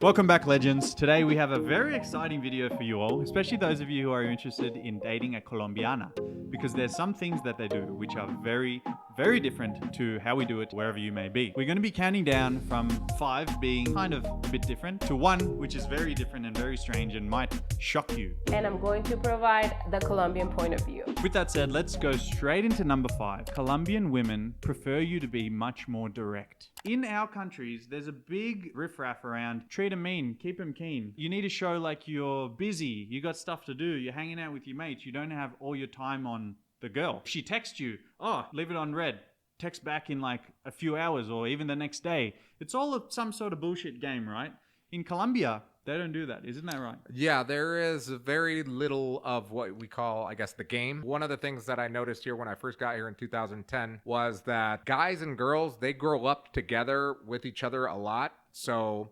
Welcome back, legends. Today we have a very exciting video for you all, especially those of you who are interested in dating a Colombiana, because there's some things that they do which are very, very different to how we do it wherever you may be. We're going to be counting down from 5 being kind of a bit different to 1 which is very different and very strange and might shock you. And I'm going to provide the Colombian point of view. With that said, let's go straight into number 5. Colombian women prefer you to be much more direct. In our countries, there's a big riffraff around treat them mean, keep them keen. You need to show like you're busy, you got stuff to do, you're hanging out with your mates, you don't have all your time on the girl. She texts you, oh, leave it on red. Text back in like a few hours or even the next day. It's all some sort of bullshit game, right? In Colombia, they don't do that. Isn't that right? Yeah, there is very little of what we call, I guess, the game. One of the things that I noticed here when I first got here in 2010 was that guys and girls, they grow up together with each other a lot. So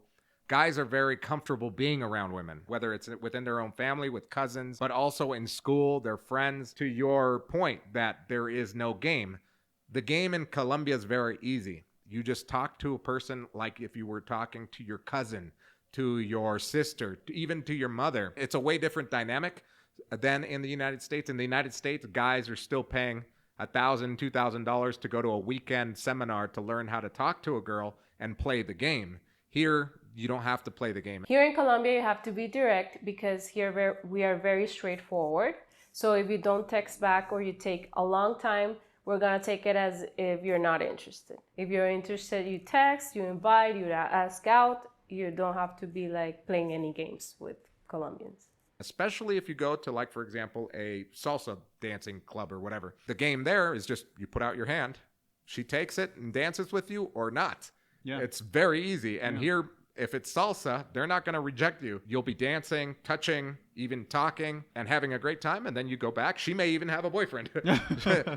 guys are very comfortable being around women, whether it's within their own family, with cousins, but also in school, their friends. To your point that there is no game, the game in Colombia is very easy. You just talk to a person like if you were talking to your cousin, to your sister, even to your mother. It's a way different dynamic than in the United States. In the United States, guys are still paying $1,000, $2,000 to go to a weekend seminar to learn how to talk to a girl and play the game. Here, you don't have to play the game. Here in Colombia, you have to be direct because here we are very straightforward. So if you don't text back or you take a long time, we're gonna take it as if you're not interested. If you're interested, you text, you invite, you ask out. You don't have to be like playing any games with Colombians. Especially if you go to, like, for example, a salsa dancing club or whatever. The game there is just you put out your hand, she takes it and dances with you or not. Yeah. It's very easy. And here, if it's salsa, they're not going to reject you. You'll be dancing, touching, even talking and having a great time. And then you go back. She may even have a boyfriend.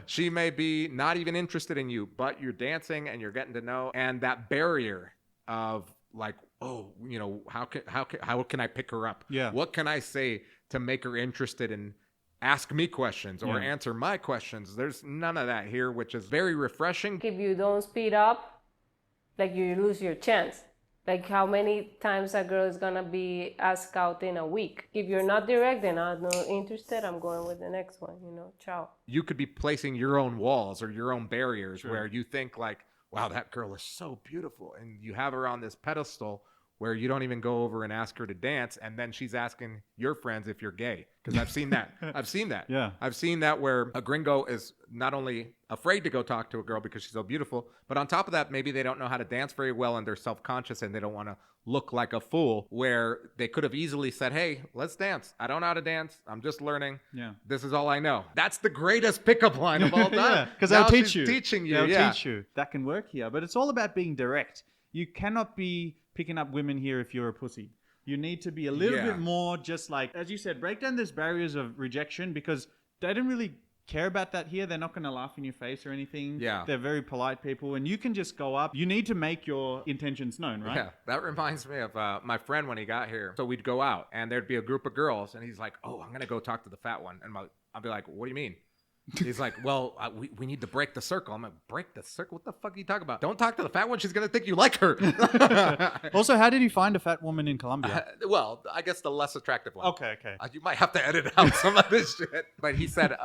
She may be not even interested in you, but you're dancing and you're getting to know. And that barrier of like, oh, you know, how can I pick her up? Yeah. What can I say to make her interested in ask me questions or answer my questions? There's none of that here, which is very refreshing. If you don't speed up, like you lose your chance. Like how many times a girl is gonna be asked out in a week? If you're not direct, then I'm not interested, I'm going with the next one, you know, ciao. You could be placing your own walls or your own barriers. Sure. Where you think like, wow, that girl is so beautiful. And you have her on this pedestal where you don't even go over and ask her to dance. And then she's asking your friends if you're gay. Because I've seen that. I've seen that. Yeah. I've seen that where a gringo is not only afraid to go talk to a girl because she's so beautiful, but on top of that, maybe they don't know how to dance very well and they're self-conscious and they don't want to look like a fool, where they could have easily said, hey, let's dance. I don't know how to dance. I'm just learning. Yeah. This is all I know. That's the greatest pickup line of all time. Because Now they'll teach she's you. Teaching you. They'll Yeah. teach you. That can work here. But it's all about being direct. You cannot be picking up women here if you're a pussy. You need to be a little bit more just like, as you said, break down those barriers of rejection, because they don't really care about that here. They're not going to laugh in your face or anything. Yeah. They're very polite people, and you can just go up. You need to make your intentions known, right? Yeah, that reminds me of my friend when he got here. So we'd go out and there'd be a group of girls and he's like, oh, I'm going to go talk to the fat one. And I'll be like, what do you mean? He's like, well, we need to break the circle. I'm like, break the circle? What the fuck are you talking about? Don't talk to the fat one. She's going to think you like her. Also, how did you find a fat woman in Colombia? Well, I guess the less attractive one. Okay. You might have to edit out some of this shit. But he said,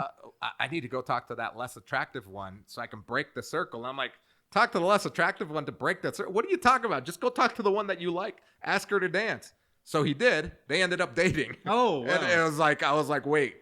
I need to go talk to that less attractive one so I can break the circle. And I'm like, talk to the less attractive one to break that circle? What are you talking about? Just go talk to the one that you like. Ask her to dance. So he did. They ended up dating. Oh, wow. And it was like, I was like, wait.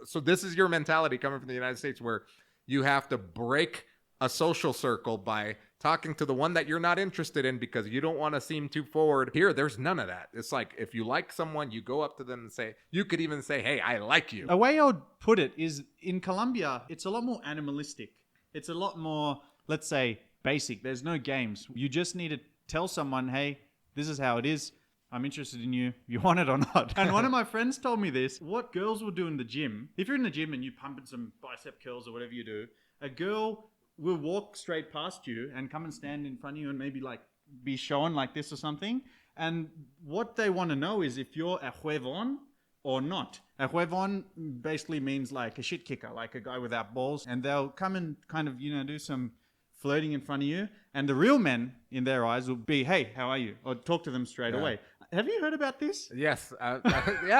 So this is your mentality coming from the United States, where you have to break a social circle by talking to the one that you're not interested in because you don't want to seem too forward. Here, there's none of that. It's like, if you like someone, you go up to them and say, you could even say, hey, I like you. A way I would put it is, in Colombia, it's a lot more animalistic. It's a lot more, let's say, basic. There's no games. You just need to tell someone, hey, this is how it is. I'm interested in you. You want it or not? And one of my friends told me this. What girls will do in the gym, if you're in the gym and you're pumping some bicep curls or whatever you do, a girl will walk straight past you and come and stand in front of you and maybe like be shown like this or something. And what they want to know is if you're a huevon or not. A huevon basically means like a shit kicker, like a guy without balls. And they'll come and kind of, do some flirting in front of you. And the real men in their eyes will be, hey, how are you? Or talk to them straight away. Have you heard about this? Yes. Yeah,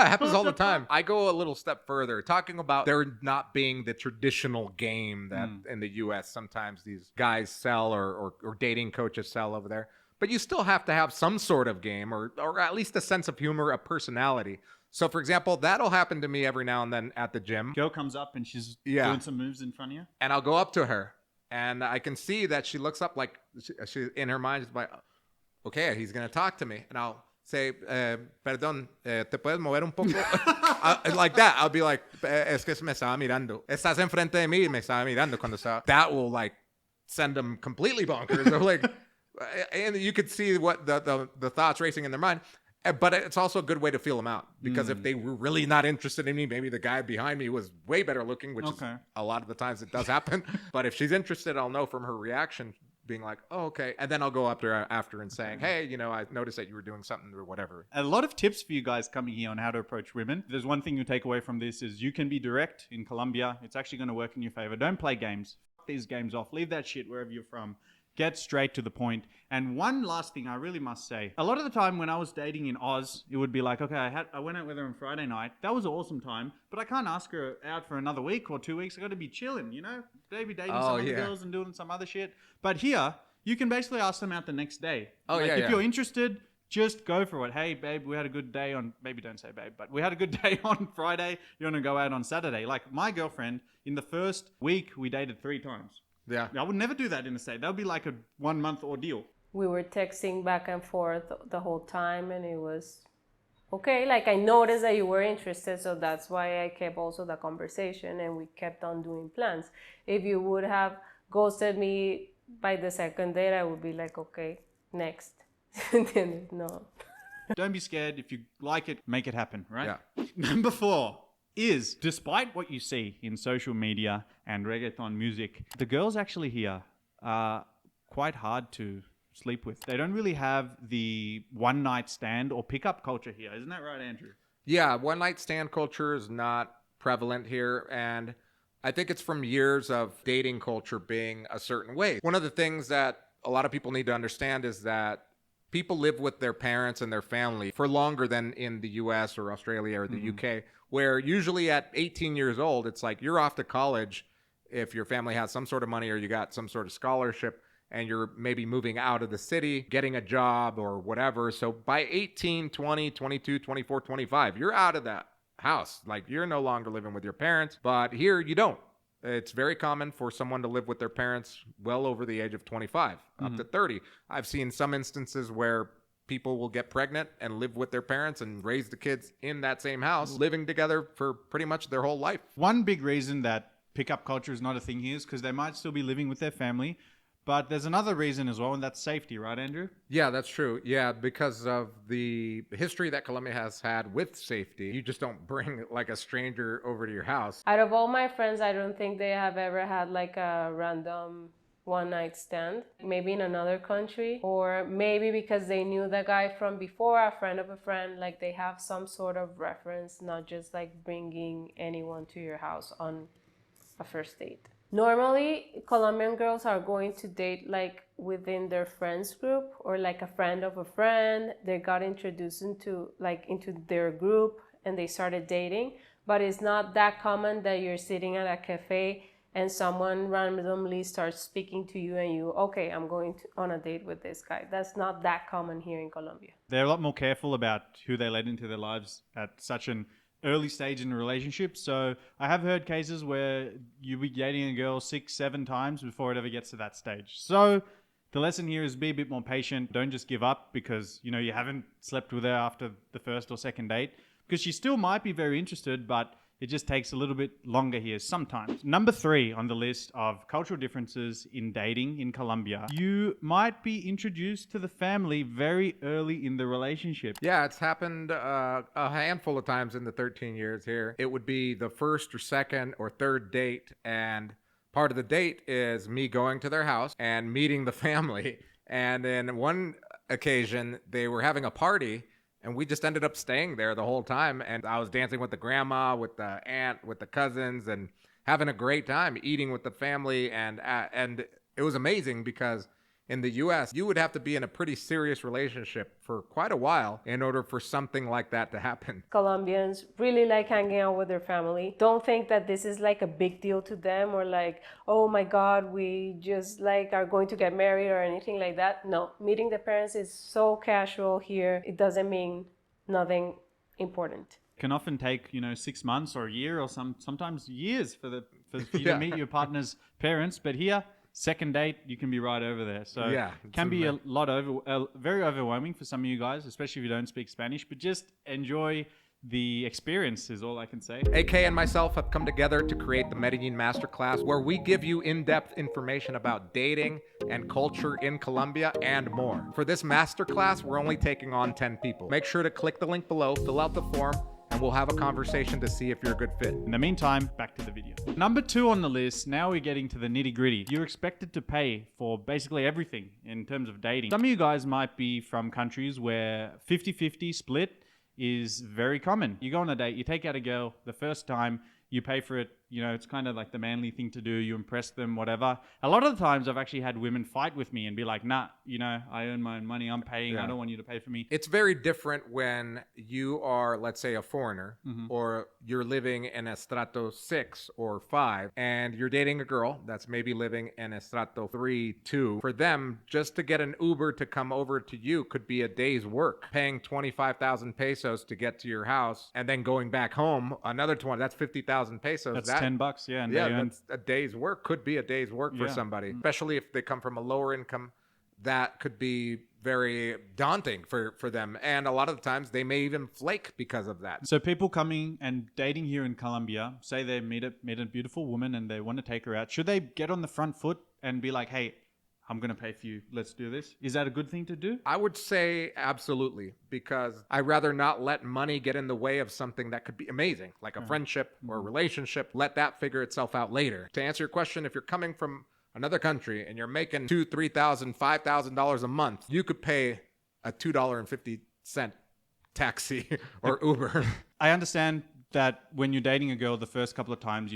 it happens all the time. I go a little step further, talking about there not being the traditional game that in the U.S. sometimes these guys sell or dating coaches sell over there. But you still have to have some sort of game or at least a sense of humor, a personality. So, for example, that'll happen to me every now and then at the gym. Girl comes up and she's doing some moves in front of you. And I'll go up to her. And I can see that she looks up like she in her mind is like, okay, he's going to talk to me. And I'll say, perdón, ¿te puedes mover un poco? Like that. I'll be like, es que me estaba mirando. Estás enfrente de mí, me estaba mirando cuando estaba. That will like send them completely bonkers. They're like, and you could see what the thoughts racing in their mind. But it's also a good way to feel them out, because if they were really not interested in me, maybe the guy behind me was way better looking, which is a lot of the times it does happen. But if she's interested, I'll know from her reaction being like, oh, okay. And then I'll go up to her after and saying, hey, I noticed that you were doing something or whatever. A lot of tips for you guys coming here on how to approach women. There's one thing you take away from this is you can be direct in Colombia. It's actually going to work in your favor. Don't play games. Fuck these games off. Leave that shit wherever you're from. Get straight to the point. And one last thing I really must say. A lot of the time when I was dating in Oz, it would be like, okay, I went out with her on Friday night. That was an awesome time. But I can't ask her out for another week or 2 weeks. I got to be chilling, Maybe dating some other girls and doing some other shit. But here, you can basically ask them out the next day. If you're interested, just go for it. Hey, babe, we had a good day on... Maybe don't say babe, but we had a good day on Friday. You want to go out on Saturday? Like my girlfriend, in the first week, we dated 3 times. Yeah. I would never do that in a state. That would be like a 1 month ordeal. We were texting back and forth the whole time, and it was okay. Like, I noticed that you were interested, so that's why I kept also the conversation, and we kept on doing plans. If you would have ghosted me by the second date, I would be like, okay, next. Then no. Don't be scared. If you like it, make it happen, right? Yeah. Number 4 is, despite what you see in social media and reggaeton music, the girls actually here are quite hard to sleep with. They don't really have the one night stand or pickup culture here. Isn't that right, Andrew? Yeah, one night stand culture is not prevalent here. And I think it's from years of dating culture being a certain way. One of the things that a lot of people need to understand is that people live with their parents and their family for longer than in the US or Australia or the UK, where usually at 18 years old, it's like you're off to college if your family has some sort of money or you got some sort of scholarship and you're maybe moving out of the city, getting a job or whatever. So by 18, 20, 22, 24, 25, you're out of that house. Like, you're no longer living with your parents, but here you don't. It's very common for someone to live with their parents well over the age of 25, up to 30. I've seen some instances where people will get pregnant and live with their parents and raise the kids in that same house, living together for pretty much their whole life. One big reason that pickup culture is not a thing here is because they might still be living with their family. But there's another reason as well, and that's safety, right, Andrew? Yeah, that's true. Yeah, because of the history that Colombia has had with safety, you just don't bring like a stranger over to your house. Out of all my friends, I don't think they have ever had like a random one night stand, maybe in another country, or maybe because they knew the guy from before, a friend of a friend, like they have some sort of reference, not just like bringing anyone to your house on a first date. Normally, Colombian girls are going to date like within their friends group or like a friend of a friend. They got introduced into their group and they started dating. But it's not that common that you're sitting at a cafe and someone randomly starts speaking to you and you, okay, I'm going on a date with this guy. That's not that common here in Colombia. They're a lot more careful about who they let into their lives at such an early stage in a relationship. So I have heard cases where you be dating a girl 6-7 times before it ever gets to that stage. So the lesson here is be a bit more patient. Don't just give up because you haven't slept with her after the first or second date, because she still might be very interested, but it just takes a little bit longer here sometimes. Number 3 on the list of cultural differences in dating in Colombia. You might be introduced to the family very early in the relationship. Yeah, it's happened a handful of times in the 13 years here. It would be the first or second or third date, and part of the date is me going to their house and meeting the family. And in one occasion, they were having a party, and we just ended up staying there the whole time. And I was dancing with the grandma, with the aunt, with the cousins, and having a great time eating with the family. And it was amazing because In the US, you would have to be in a pretty serious relationship for quite a while in order for something like that to happen. Colombians really like hanging out with their family. Don't think that this is like a big deal to them or like, oh my God, we just like are going to get married or anything like that. No, meeting the parents is so casual here. It doesn't mean nothing important. Can often take 6 months or a year or sometimes years for you Yeah. to meet your partner's parents. But here, second date, you can be right over there. So Yeah, it can be a lot very overwhelming for some of you guys, especially if you don't speak Spanish. But just enjoy the experience is all I can say. AK and myself have come together to create the Medellin Masterclass, where we give you in-depth information about dating and culture in Colombia and more. For this masterclass, we're only taking on 10 people. Make sure to click the link below, fill out the form, and we'll have a conversation to see if you're a good fit. In the meantime, back to the video. Number 2 on the list, now we're getting to the nitty gritty. You're expected to pay for basically everything in terms of dating. Some of you guys might be from countries where 50-50 split is very common. You go on a date, you take out a girl the first time, you pay for it, it's kind of like the manly thing to do, you impress them, whatever. A lot of the times I've actually had women fight with me and be like, nah, I earn my own money, I'm paying, I don't want you to pay for me. It's very different when you are, let's say, a foreigner, or you're living in a strato 6 or 5, and you're dating a girl that's maybe living in a strato 3, 2. For them, just to get an Uber to come over to you could be a day's work. Paying 25,000 pesos to get to your house and then going back home, another 20, that's 50,000 pesos. That's $10, yeah. And that's a day's work. Could be a day's work for somebody, especially if they come from a lower income. That could be very daunting for them. And a lot of the times they may even flake because of that. So people coming and dating here in Colombia, say they meet a beautiful woman and they want to take her out. Should they get on the front foot and be like, hey, I'm going to pay for you. Let's do this. Is that a good thing to do? I would say absolutely, because I'd rather not let money get in the way of something that could be amazing, like a friendship or a relationship. Let that figure itself out later. To answer your question, if you're coming from another country and you're making $2,000, $3,000, $5,000 a month, you could pay a $2.50 taxi or Uber. I understand that when you're dating a girl the first couple of times,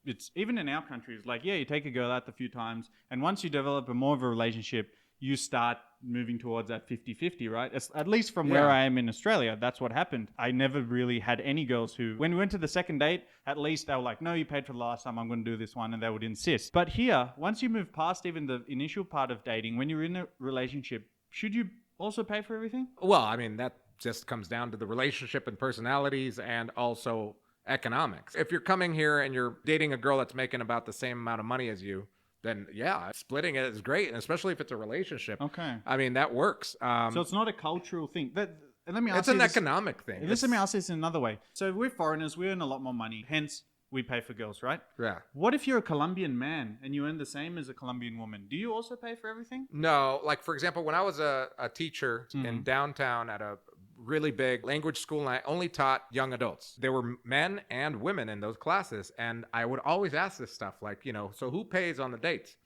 it's even in our country, it's like, yeah, you take a girl out a few times. And once you develop more of a relationship, you start moving towards that 50-50, right? At least from where I am in Australia, that's what happened. I never really had any girls who, when we went to the second date, at least they were like, no, you paid for the last time, I'm going to do this one. And they would insist. But here, once you move past even the initial part of dating, when you're in a relationship, should you also pay for everything? Well, I mean, that just comes down to the relationship and personalities and also economics. If you're coming here and you're dating a girl that's making about the same amount of money as you, then yeah, splitting it is great, and especially if it's a relationship. Okay. I mean, that works. So it's not a cultural thing. And let me ask It's you an this. economic thing. Let me ask this in another way. So we're foreigners, we earn a lot more money, hence we pay for girls, right? Yeah. What if you're a Colombian man and you earn the same as a Colombian woman? Do you also pay for everything? No, like for example, when I was a teacher in downtown at a really big language school, and I only taught young adults. There were men and women in those classes, and I would always ask this stuff like, so who pays on the dates?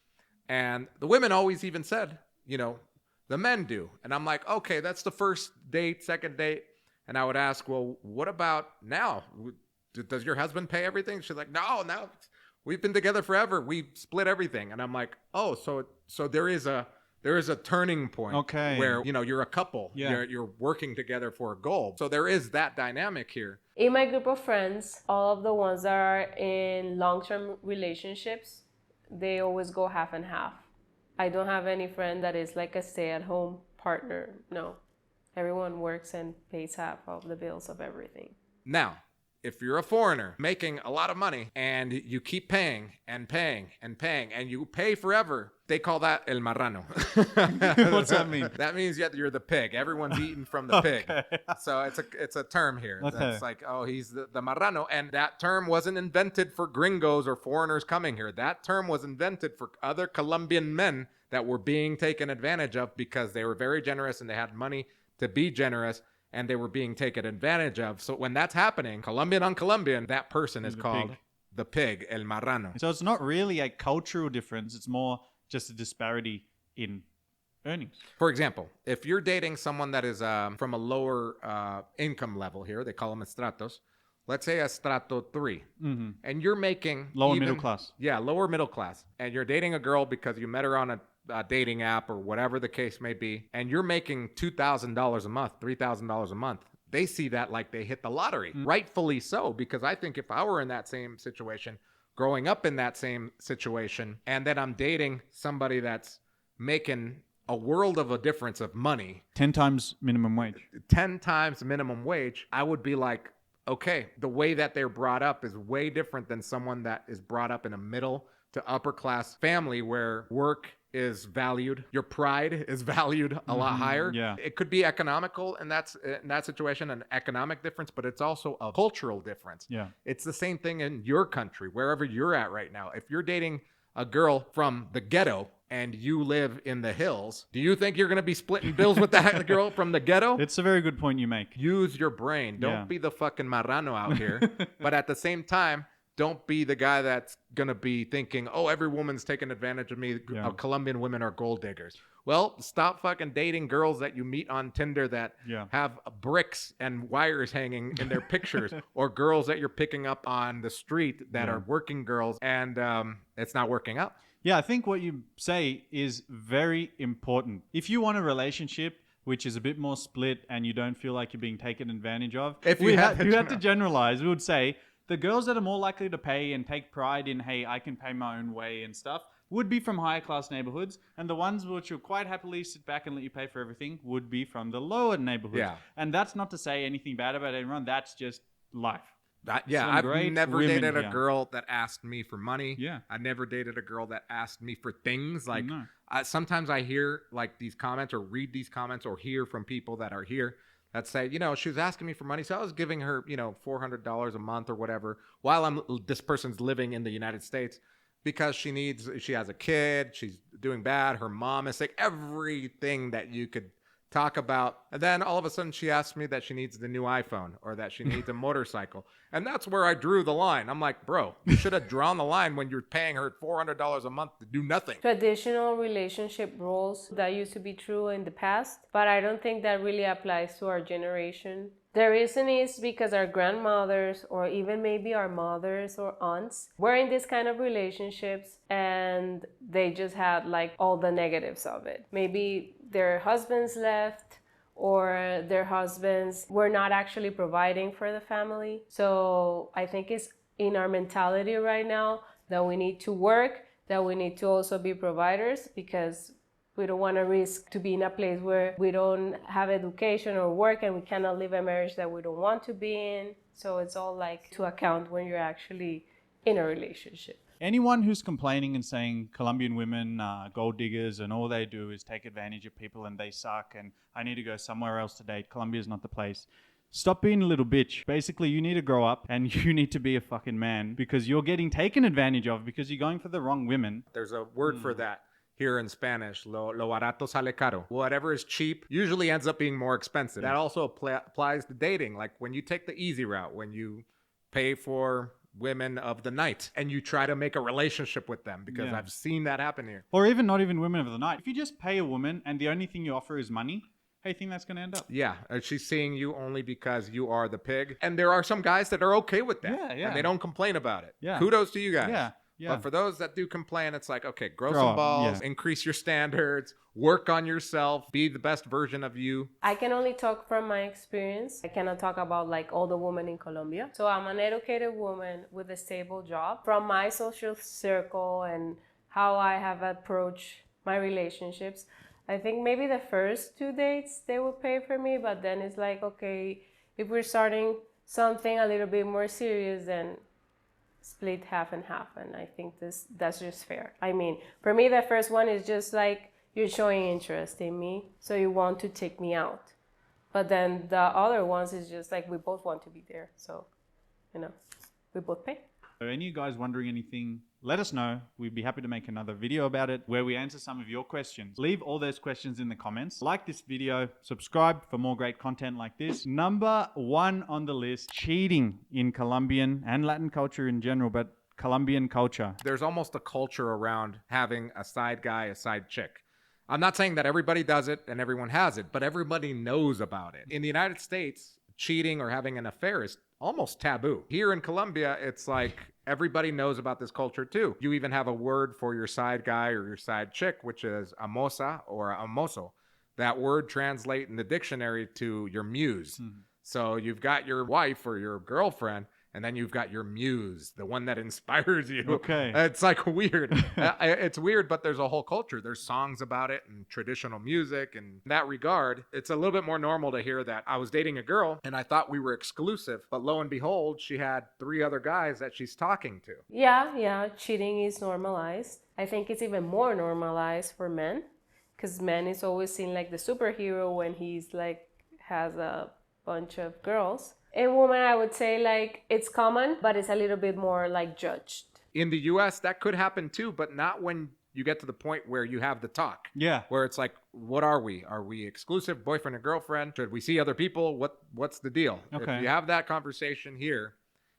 And the women always even said, the men do. And I'm like, okay, that's the first date, second date. And I would ask, well, what about now? Does your husband pay everything? She's like, no, we've been together forever. We split everything. And I'm like, oh, so there is a turning point where, you're a couple. Yeah. You're working together for a goal. So there is that dynamic here. In my group of friends, all of the ones that are in long-term relationships, they always go half and half. I don't have any friend that is like a stay-at-home partner. No. Everyone works and pays half of the bills of everything. Now, if you're a foreigner making a lot of money and you keep paying and paying and paying and you pay forever, they call that el marrano. What's that mean? That means you're the pig. Everyone's eating from the pig. So it's a term here. Okay. It's like, oh, he's the marrano. And that term wasn't invented for gringos or foreigners coming here. That term was invented for other Colombian men that were being taken advantage of because they were very generous and they had money to be generous. And they were being taken advantage of. So when that's happening, Colombian on Colombian, that person is called the pig, el marrano. So it's not really a cultural difference. It's more just a disparity in earnings. For example, if you're dating someone that is from a lower income level here, they call them estratos. Let's say a strato 3. And you're making Lower middle class. Yeah, lower middle class. And you're dating a girl because you met her on a dating app or whatever the case may be, and you're making $2,000 a month, $3,000 a month, they see that like they hit the lottery. Rightfully so, because I think if I were in that same situation, growing up in that same situation, and then I'm dating somebody that's making a world of a difference of money, 10 times minimum wage. 10 times minimum wage, I would be like, okay, the way that they're brought up is way different than someone that is brought up in a middle to upper class family where work is valued, your pride is valued a lot higher. Yeah. It could be economical, and that's in that situation an economic difference, but it's also a cultural difference. Yeah. It's the same thing in your country, wherever you're at right now. If you're dating a girl from the ghetto and you live in the hills, do you think you're going to be splitting bills with that girl from the ghetto? It's a very good point you make. Use your brain. Don't be the fucking marrano out here. But at the same time, don't be the guy that's going to be thinking, oh, every woman's taking advantage of me. Yeah. Colombian women are gold diggers. Well, stop fucking dating girls that you meet on Tinder that have bricks and wires hanging in their pictures, or girls that you're picking up on the street that are working girls, and it's not working out. Yeah, I think what you say is very important. If you want a relationship which is a bit more split and you don't feel like you're being taken advantage of, If we you had had to generalize. We would say the girls that are more likely to pay and take pride in, hey, I can pay my own way and stuff, would be from higher class neighborhoods, and the ones which will quite happily sit back and let you pay for everything would be from the lower neighborhoods. Yeah. And that's not to say anything bad about anyone. That's just life. I've great never women dated a here. girl that asked me for money. Yeah. I never dated a girl that asked me for things. Like, No. sometimes I hear like these comments or read these comments or hear from people that are here that say, she was asking me for money, so I was giving her, $400 a month or whatever, while this person's living in the United States, because she has a kid, she's doing bad, her mom is sick, everything that you could talk about. And then all of a sudden she asks me that she needs the new iPhone or that she needs a motorcycle. And that's where I drew the line. I'm like, bro, you should have drawn the line when you're paying her $400 a month to do nothing. Traditional relationship roles that used to be true in the past, but I don't think that really applies to our generation. The reason is because our grandmothers, or even maybe our mothers or aunts, were in this kind of relationships and they just had like all the negatives of it. Maybe their husbands left, or their husbands were not actually providing for the family. So I think it's in our mentality right now that we need to work, that we need to also be providers, because we don't want to risk to be in a place where we don't have education or work and we cannot live a marriage that we don't want to be in. So it's all like to account when you're actually in a relationship. Anyone who's complaining and saying Colombian women are gold diggers and all they do is take advantage of people and they suck and I need to go somewhere else to date, Colombia's not the place. Stop being a little bitch. Basically, you need to grow up and you need to be a fucking man, because you're getting taken advantage of because you're going for the wrong women. There's a word for that here in Spanish. Lo barato sale caro. Whatever is cheap usually ends up being more expensive. That also applies to dating. Like when you take the easy route, when you pay for women of the night and you try to make a relationship with them, because I've seen that happen here. Or even not even women of the night. If you just pay a woman and the only thing you offer is money, how do you think that's going to end up? Yeah, she's seeing you only because you are the pig. And there are some guys that are okay with that. Yeah. And they don't complain about it. Yeah. Kudos to you guys. Yeah. But for those that do complain, it's like, okay, grow Grow some up, balls, yeah. increase your standards, work on yourself, be the best version of you. I can only talk from my experience. I cannot talk about like all the women in Colombia. So I'm an educated woman with a stable job. From my social circle and how I have approached my relationships, I think maybe the first 2 dates they will pay for me, but then it's like, okay, if we're starting something a little bit more serious, then split half and half. And I think that's just fair. I mean, for me, the first one is just like, you're showing interest in me, so you want to take me out. But then the other ones is just like, we both want to be there. So, we both pay. So any of you guys wondering anything, let us know. We'd be happy to make another video about it where we answer some of your questions. Leave all those questions in the comments. Like this video, subscribe for more great content like this. Number 1 on the list, cheating in Colombian and Latin culture in general, but Colombian culture. There's almost a culture around having a side guy, a side chick. I'm not saying that everybody does it and everyone has it, but everybody knows about it. In the United States, cheating or having an affair is almost taboo. Here in Colombia, it's like everybody knows about this culture too. You even have a word for your side guy or your side chick, which is a moza or a mozo. That word translates in the dictionary to your muse. So you've got your wife or your girlfriend, and then you've got your muse, the one that inspires you. Okay. It's like weird. It's weird, but there's a whole culture. There's songs about it and traditional music. And in that regard, it's a little bit more normal to hear that I was dating a girl and I thought we were exclusive. But lo and behold, she had 3 other guys that she's talking to. Yeah, cheating is normalized. I think it's even more normalized for men, because men is always seen like the superhero when he's like has a bunch of girls. In women, I would say like it's common, but it's a little bit more like judged. In the US, that could happen too, but not when you get to the point where you have the talk. Yeah. Where it's like, what are we? Are we exclusive, boyfriend and girlfriend? Should we see other people? What's the deal? Okay. If you have that conversation here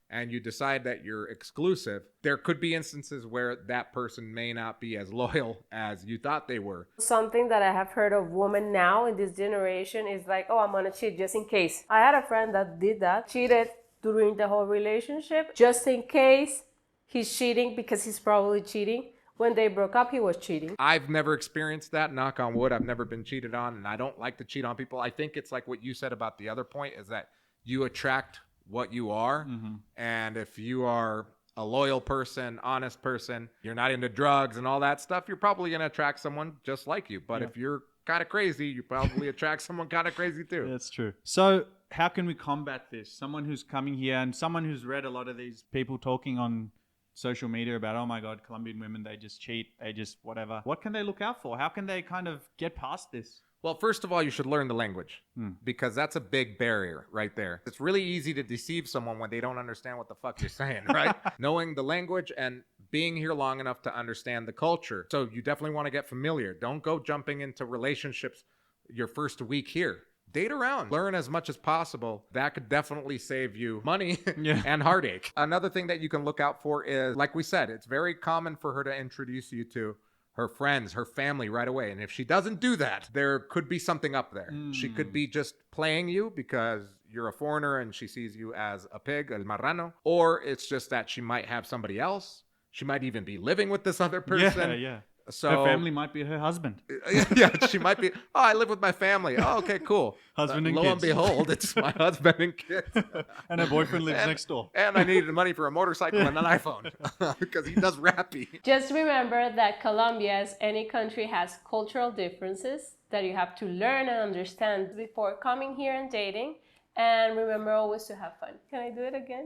and you decide that you're exclusive, there could be instances where that person may not be as loyal as you thought they were. Something that I have heard of women now in this generation is like, oh, I'm gonna cheat just in case. I had a friend that did that, cheated during the whole relationship, just in case he's cheating, because he's probably cheating. When they broke up, he was cheating. I've never experienced that, knock on wood. I've never been cheated on, and I don't like to cheat on people. I think it's like what you said about the other point, is that you attract what you are. And if you are a loyal person, honest person, you're not into drugs and all that stuff, you're probably going to attract someone just like you. But if you're kind of crazy, you probably attract someone kind of crazy too. That's true. So how can we combat this? Someone who's coming here and someone who's read a lot of these people talking on social media about, oh my God, Colombian women, they just cheat, they just whatever. What can they look out for? How can they kind of get past this? Well, first of all, you should learn the language, because that's a big barrier right there. It's really easy to deceive someone when they don't understand what the fuck you're saying, right? Knowing the language and being here long enough to understand the culture. So you definitely want to get familiar. Don't go jumping into relationships your first week here. Date around. Learn as much as possible. That could definitely save you money and heartache. Another thing that you can look out for is, like we said, it's very common for her to introduce you to her friends, her family right away. And if she doesn't do that, there could be something up there. She could be just playing you because you're a foreigner and she sees you as a pig, el marrano. Or it's just that she might have somebody else. She might even be living with this other person. Yeah. So her family might be her husband. Yeah, she might be. Oh, I live with my family. Oh, okay, cool. Husband and lo kids. and behold, it's my husband and kids. And her boyfriend lives next door. And I needed money for a motorcycle and an iPhone because he does rappy. Just remember that Colombia, as any country, has cultural differences that you have to learn and understand before coming here and dating. And remember always to have fun. Can I do it again?